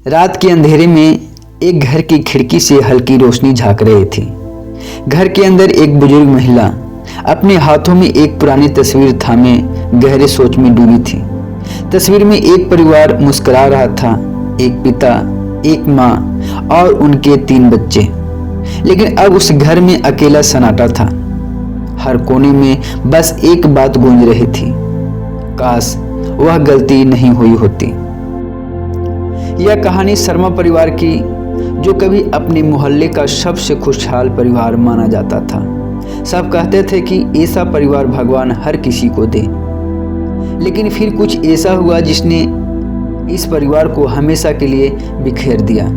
रात के अंधेरे में एक घर की खिड़की से हल्की रोशनी झांक रही थी। घर के अंदर एक बुजुर्ग महिला अपने हाथों में एक पुरानी तस्वीर थामे गहरे सोच में डूबी थी। तस्वीर में एक परिवार मुस्कुरा रहा था, एक पिता, एक माँ और उनके 3 बच्चे। लेकिन अब उस घर में अकेला सन्नाटा था। हर कोने में बस एक बात गूंज रही थी, काश वह गलती नहीं हुई होती। यह कहानी शर्मा परिवार की, जो कभी अपने मोहल्ले का सबसे खुशहाल परिवार माना जाता था। सब कहते थे कि ऐसा परिवार भगवान हर किसी को दे। लेकिन फिर कुछ ऐसा हुआ जिसने इस परिवार को हमेशा के लिए बिखेर दिया।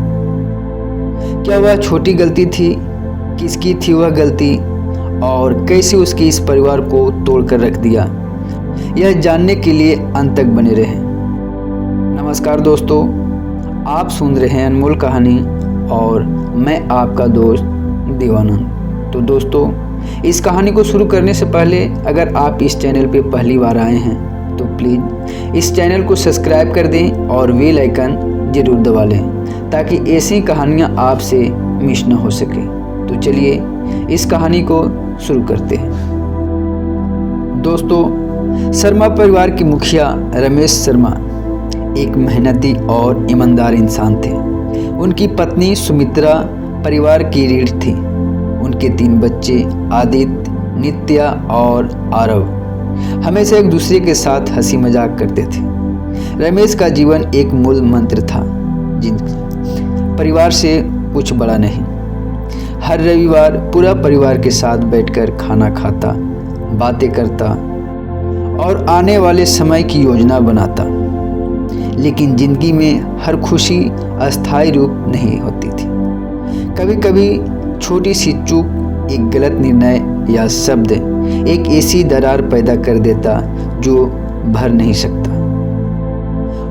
क्या वह छोटी गलती थी? किसकी थी वह गलती और कैसे उसके इस परिवार को तोड़कर रख दिया? यह जानने के लिए अंत तक बने रहें। नमस्कार दोस्तों, आप सुन रहे हैं अनमोल कहानी और मैं आपका दोस्त देवानंद। तो दोस्तों, इस कहानी को शुरू करने से पहले अगर आप इस चैनल पे पहली बार आए हैं तो प्लीज़ इस चैनल को सब्सक्राइब कर दें और बेल आइकन ज़रूर दबा लें ताकि ऐसी कहानियाँ आपसे मिस न हो सके। तो चलिए इस कहानी को शुरू करते हैं। दोस्तों, शर्मा परिवार के मुखिया रमेश शर्मा एक मेहनती और ईमानदार इंसान थे। उनकी पत्नी सुमित्रा परिवार की रीढ़ थी। उनके 3 बच्चे आदित्य, नित्या और आरव हमेशा एक दूसरे के साथ हंसी मजाक करते थे। रमेश का जीवन एक मूल मंत्र था, जिन परिवार से कुछ बड़ा नहीं। हर रविवार पूरा परिवार के साथ बैठकर खाना खाता, बातें करता और आने वाले समय की योजना बनाता। लेकिन जिंदगी में हर खुशी अस्थायी रूप नहीं होती थी। कभी कभी छोटी सी चूक, एक गलत निर्णय या शब्द एक ऐसी दरार पैदा कर देता जो भर नहीं सकता।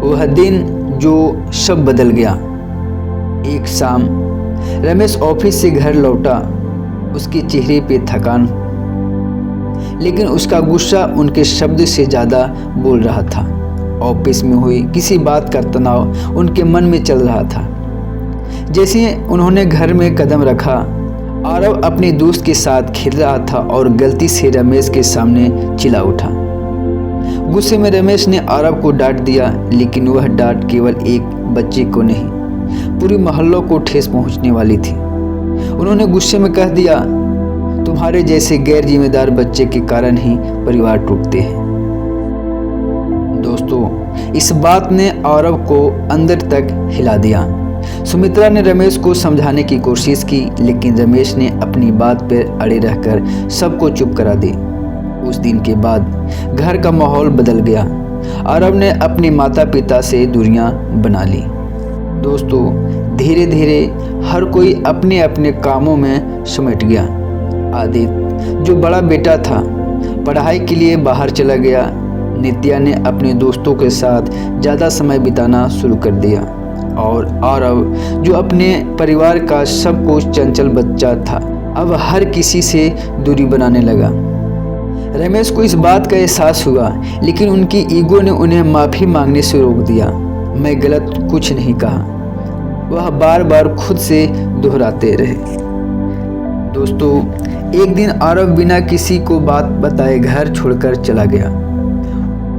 वह दिन जो सब बदल गया। एक शाम रमेश ऑफिस से घर लौटा। उसके चेहरे पे थकान, लेकिन उसका गुस्सा उनके शब्द से ज़्यादा बोल रहा था। ऑफिस में हुई किसी बात का तनाव उनके मन में चल रहा था। जैसे उन्होंने घर में कदम रखा, आरव अपने दोस्त के साथ खेल रहा था और गलती से रमेश के सामने चिल्ला उठा। गुस्से में रमेश ने आरव को डांट दिया, लेकिन वह डांट केवल एक बच्चे को नहीं, पूरी मोहल्लों को ठेस पहुंचने वाली थी। उन्होंने गुस्से में कह दिया, तुम्हारे जैसे गैर जिम्मेदार बच्चे के कारण ही परिवार टूटते हैं। दोस्तों, इस बात ने आरव को अंदर तक हिला दिया। सुमित्रा ने रमेश को समझाने की कोशिश की, लेकिन रमेश ने अपनी बात पर अड़े रहकर सबको चुप करा दी। उस दिन के बाद घर का माहौल बदल गया। आरव ने अपने माता पिता से दूरियां बना ली। दोस्तों, धीरे धीरे हर कोई अपने अपने कामों में सिमट गया। आदित्य, जो बड़ा बेटा था, पढ़ाई के लिए बाहर चला गया। नित्या ने अपने दोस्तों के साथ ज़्यादा समय बिताना शुरू कर दिया और आरव, जो अपने परिवार का सब कुछ चंचल बच्चा था, अब हर किसी से दूरी बनाने लगा। रमेश को इस बात का एहसास हुआ, लेकिन उनकी ईगो ने उन्हें माफ़ी मांगने से रोक दिया। मैं गलत कुछ नहीं कहा, वह बार बार खुद से दोहराते रहे। दोस्तों, एक दिन आरव बिना किसी को बात बताए घर छोड़कर चला गया।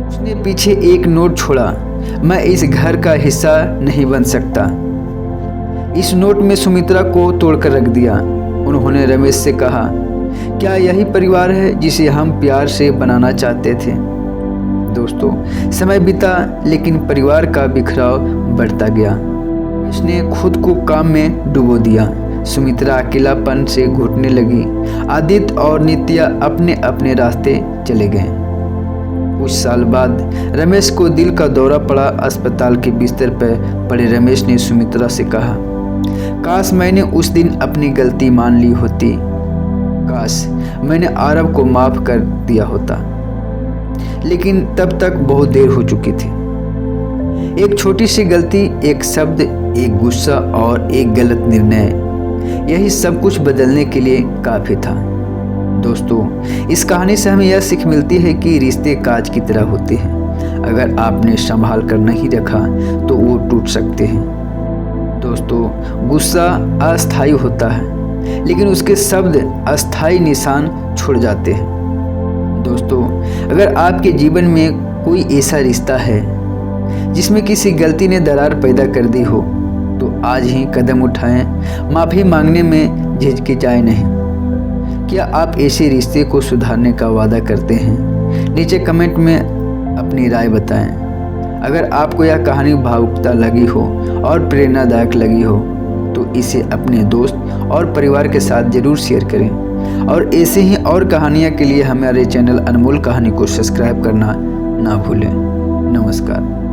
उसने पीछे एक नोट छोड़ा, मैं इस घर का हिस्सा नहीं बन सकता। इस नोट में सुमित्रा को तोड़कर रख दिया। उन्होंने रमेश से कहा, क्या यही परिवार है जिसे हम प्यार से बनाना चाहते थे? दोस्तों, समय बीता, लेकिन परिवार का बिखराव बढ़ता गया। इसने खुद को काम में डुबो दिया। सुमित्रा अकेलापन से घुटने लगी। आदित्य और नित्या अपने अपने रास्ते चले गए। कुछ साल बाद रमेश को दिल का दौरा पड़ा। अस्पताल के बिस्तर पर पड़े रमेश ने सुमित्रा से कहा, काश मैंने उस दिन अपनी गलती मान ली होती। काश मैंने आरव को माफ़ कर दिया होता। लेकिन तब तक बहुत देर हो चुकी थी। एक छोटी सी गलती, एक शब्द, एक गुस्सा और एक गलत निर्णय, यही सब कुछ बदलने के लिए काफ़ी था। दोस्तों, इस कहानी से हमें यह सीख मिलती है कि रिश्ते कांच की तरह होते हैं। अगर आपने संभाल कर नहीं रखा तो वो टूट सकते हैं। दोस्तों, गुस्सा अस्थायी होता है, लेकिन उसके शब्द अस्थायी निशान छोड़ जाते हैं। दोस्तों, अगर आपके जीवन में कोई ऐसा रिश्ता है जिसमें किसी गलती ने दरार पैदा कर दी हो, तो आज ही कदम उठाएं, माफ़ी मांगने में झिझकिचाएं नहीं। क्या आप ऐसे रिश्ते को सुधारने का वादा करते हैं? नीचे कमेंट में अपनी राय बताएं। अगर आपको यह कहानी भावुकता लगी हो और प्रेरणादायक लगी हो तो इसे अपने दोस्त और परिवार के साथ ज़रूर शेयर करें। और ऐसे ही और कहानियाँ के लिए हमारे चैनल अनमोल कहानी को सब्सक्राइब करना ना भूलें। नमस्कार।